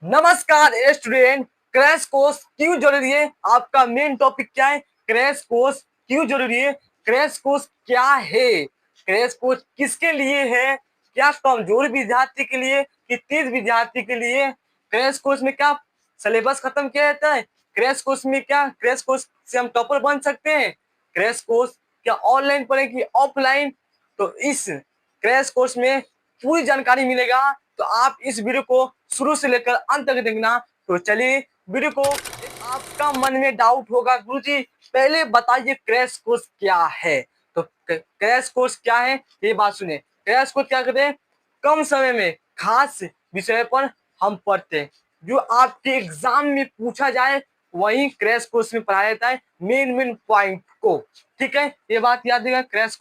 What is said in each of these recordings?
नमस्कार student. Crash course क्यों जरूरी है? आपका मेन टॉपिक क्या है? क्रैश कोर्स क्यों जरूरी है? क्रैश कोर्स क्या है? क्रैश कोर्स किसके लिए है? क्या कमजोर विद्यार्थी के लिए कि तेज विद्यार्थी के लिए? क्रैश कोर्स में क्या सिलेबस खत्म किया जाता है? क्रैश कोर्स में क्या क्रैश कोर्स से हम टॉपर बन सकते हैं? क्रैश कोर्स क्या ऑनलाइन पढ़ेगी ऑफलाइन? तो इस क्रैश कोर्स में पूरी जानकारी मिलेगा। तो आप इस वीडियो को शुरू से लेकर अंत तक देखना। तो चलिए वीडियो को। आपका मन में डाउट होगा, गुरुजी पहले बताइए क्रैश कोर्स क्या है। तो क्रैश कोर्स क्या है ये बात सुने। क्रैश कोर्स क्या करते हैं? कम समय में खास विषय पर हम पढ़ते हैं। जो आपके एग्जाम में पूछा जाए वही क्रैश कोर्स में पढ़ाया जाता है, मेन पॉइंट को। ठीक है, ये बात याद रखिएगा। क्रैश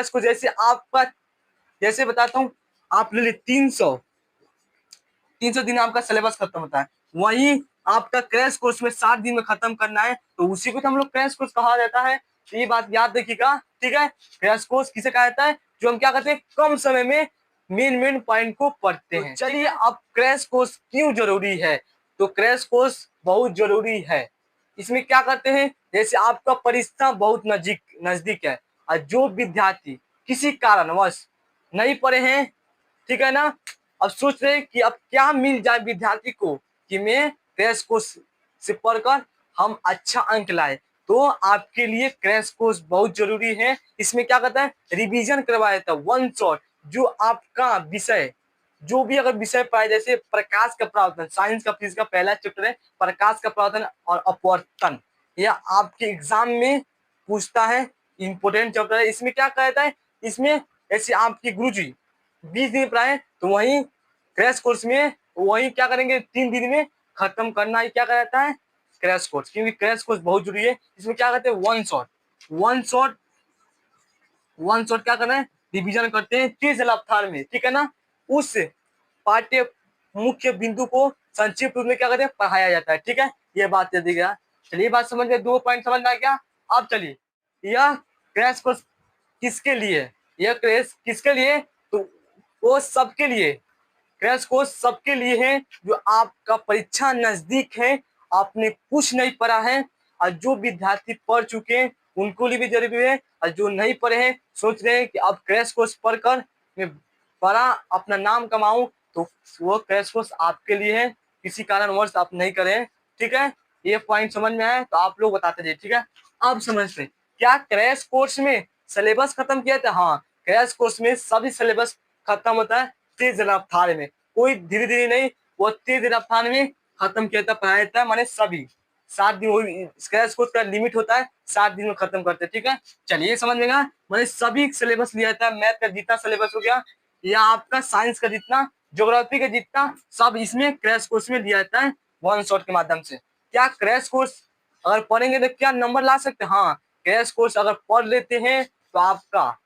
कोर्स जैसे आपका, जैसे बताता हूँ, आप ले 300 दिन आपका सिलेबस खत्म होता है, वही आपका क्रैश कोर्स में 7 दिन में खत्म करना है। तो उसी को तो हम लोग क्रैश कोर्स कहा जाता है। तो ये बात याद रखिएगा। ठीक है, क्रैश कोर्स किसे कहा जाता है? जो हम क्या करते हैं, कम समय में मेन पॉइंट को पढ़ते हैं। चलिए अब क्रैश कोर्स क्यों जरूरी है। तो क्रैश कोर्स बहुत जरूरी है। इसमें क्या करते हैं, जैसे आपका परीक्षा बहुत नजदीक है और जो विद्यार्थी किसी कारणवश नहीं पढ़े हैं, ठीक है ना, अब सोच रहे हैं कि अब क्या मिल जाए विद्यार्थी को कि मैं क्रैश कोर्स से पढ़कर हम अच्छा अंक लाए। तो आपके लिए क्रैश कोर्स बहुत जरूरी है। इसमें क्या करता है, रिवीजन करवाया जाता है वन शॉट। जो आपका विषय, जो भी अगर विषय पाए, जैसे प्रकाश का परावर्तन, साइंस का फिजिक्स का पहला चैप्टर है प्रकाश का परावर्तन और अपवर्तन, यह आपके एग्जाम में पूछता है, इंपोर्टेंट चैप्टर है। इसमें क्या कहता है, इसमें ऐसे आपके गुरुजी 20 दिन पढ़ाए, तो वही क्रैश कोर्स में वही क्या करेंगे, 3 दिन में खत्म करना ही क्या कहता है, क्रैश कोर्स। क्योंकि क्रैश कोर्स बहुत जरूरी है। इसमें क्या कहते हैं, वन शॉट क्या करना है, रिवीजन करते हैं तेज रफ्तार में। ठीक है ना, उस पाठ्य मुख्य बिंदु को संक्षिप्त रूप में क्या करते हैं, पढ़ाया जाता है। ठीक है, ये बात याद रखिएगा। चलिए बात समझ में, 2 पॉइंट समझ में आ गया। अब चलिए, यह क्रैश कोर्स किसके लिए है? यह क्रैश किसके लिए? तो वो सबके लिए। क्रैश कोर्स सबके लिए है जो आपका परीक्षा नजदीक है, आपने कुछ नहीं पढ़ा है, और जो विद्यार्थी पढ़ चुके हैं उनको लिए भी जरूरी है, और जो नहीं पढ़े हैं सोच रहे हैं कि अब क्रैश कोर्स पढ़कर मैं बड़ा अपना नाम कमाऊं, तो वो क्रैश कोर्स आपके लिए है। किसी कारणवश आप नहीं करें। ठीक है, ये पॉइंट समझ में आए तो आप लोग बताते जाइए। ठीक है, अब समझते हैं, क्या क्रैश कोर्स में सिलेबस खत्म किया था? हाँ, क्रैश कोर्स में सभी सिलेबस खत्म होता है तेज रफ्तार में, कोई धीरे धीरे नहीं, वो तेज रफ्तार में खत्म किया था, पढ़ाया था। माने सभी 7 दिन, वही क्रैश कोर्स का लिमिट होता है, 7 दिन में खत्म करते हैं। ठीक है, चलिए समझ में, मैंने सभी सिलेबस लिया था। मैथ का जितना सिलेबस हो गया, या आपका साइंस का जितना, ज्योग्राफी का जितना, सब इसमें क्रैश कोर्स में लिया जाता है वन शॉट के माध्यम से। क्या क्रैश कोर्स अगर पढ़ेंगे तो क्या नंबर ला सकते हैं? हाँ, क्रैश कोर्स अगर पढ़ लेते हैं तो आपका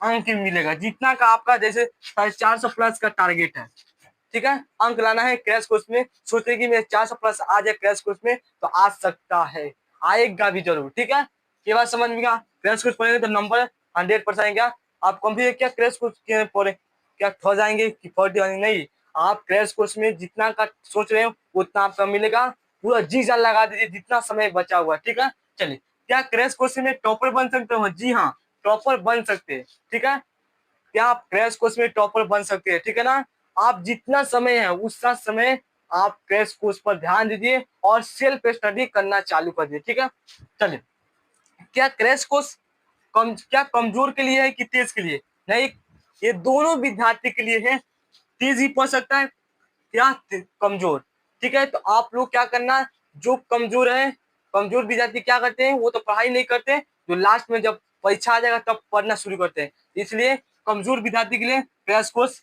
अंक मिलेगा जितना का आपका, जैसे 450 प्लस का टारगेट है। ठीक है, अंक लाना है क्रैश कोर्स में। सोचे कि मैं 400 प्लस आ जाए क्रैश कोर्स में, तो आ सकता है, आएगा भी जरूर। ठीक है, ये बात समझ में गया। क्रैश कोर्स पढ़ेंगे तो नंबर 100% आएगा। आप कभी क्या क्रैश कोर्स पढ़े क्या थो जाएंगे कि 40 आएंगे? नहीं, आप क्रैश कोर्स में जितना का सोच रहे हो उतना आपका मिलेगा। पूरा जी जान लगा दीजिए जितना समय बचा हुआ। ठीक है, चलिए, क्या क्रैश कोर्स में टॉपर बन सकते हो? जी हाँ, टॉपर बन सकते हैं। ठीक है, क्या आप क्रैश कोर्स में टॉपर बन सकते हैं? ठीक है ना, आप जितना समय है उतना समय आप क्रैश कोर्स पर ध्यान दीजिए और सेल्फ स्टडी करना चालू कर दीजिए। ठीक है, चलिए, क्या क्रैश कोर्स क्या कमजोर के लिए है कि तेज के लिए? नहीं, ये दोनों विद्यार्थी के लिए है। तेज ही पढ़ सकता है या कमजोर। ठीक है, तो आप लोग क्या करना, जो कमजोर है, कमजोर विद्यार्थी क्या करते हैं, वो तो पढ़ाई नहीं करते, जो लास्ट में जब परीक्षा आ जाएगा तब पढ़ना शुरू करते हैं। इसलिए कमजोर विद्यार्थी के लिए क्रैश कोर्स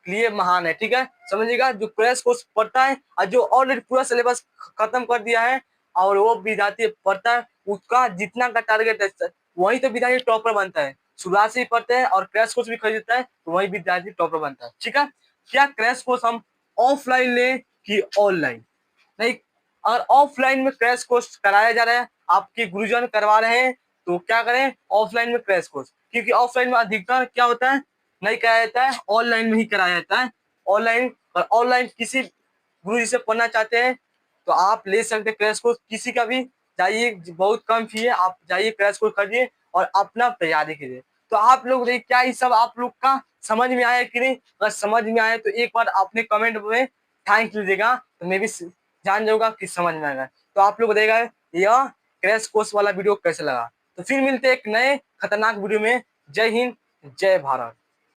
लिए महान है। ठीक है, समझिएगा, जो क्रैश कोर्स पढ़ता है और जो ऑलरेडी पूरा सिलेबस खत्म कर दिया है और वो विद्यार्थी पढ़ता है, उसका जितना का टारगेट है वही तो विद्यार्थी टॉपर बनता है। शुरुआत से ही पढ़ते हैं और क्रैश कोर्स भी खरीदता है तो वही विद्यार्थी टॉपर बनता है। ठीक है, क्या क्रैश कोर्स हम ऑफलाइन लें कि ऑनलाइन? नहीं, अगर ऑफलाइन में क्रैश कोर्स कराया जा रहा है, आपके गुरुजन करवा रहे हैं, तो क्या करें, ऑफलाइन में क्रैश कोर्स। क्योंकि ऑफलाइन में अधिकतर क्या होता है, नहीं कराया जाता है, ऑनलाइन में ही कराया जाता है। ऑनलाइन और ऑनलाइन किसी गुरु जी से पढ़ना चाहते हैं तो आप ले सकते हैं क्रैश कोर्स किसी का भी। जाइए, बहुत कम फी है, आप जाइए क्रैश कोर्स करिए और अपना तैयारी कीजिए। तो आप लोग देखिए क्या ये सब आप लोग का समझ में आया कि नहीं? अगर समझ में आया तो एक बार आपने कमेंट में थैंक लीजिएगा, तो मैं भी जान जाऊंगा कि समझ में आएगा। तो आप लोग देगा यह क्रैश कोर्स वाला वीडियो कैसे लगा। तो फिर मिलते हैं एक नए खतरनाक वीडियो में। जय हिंद, जय भारत।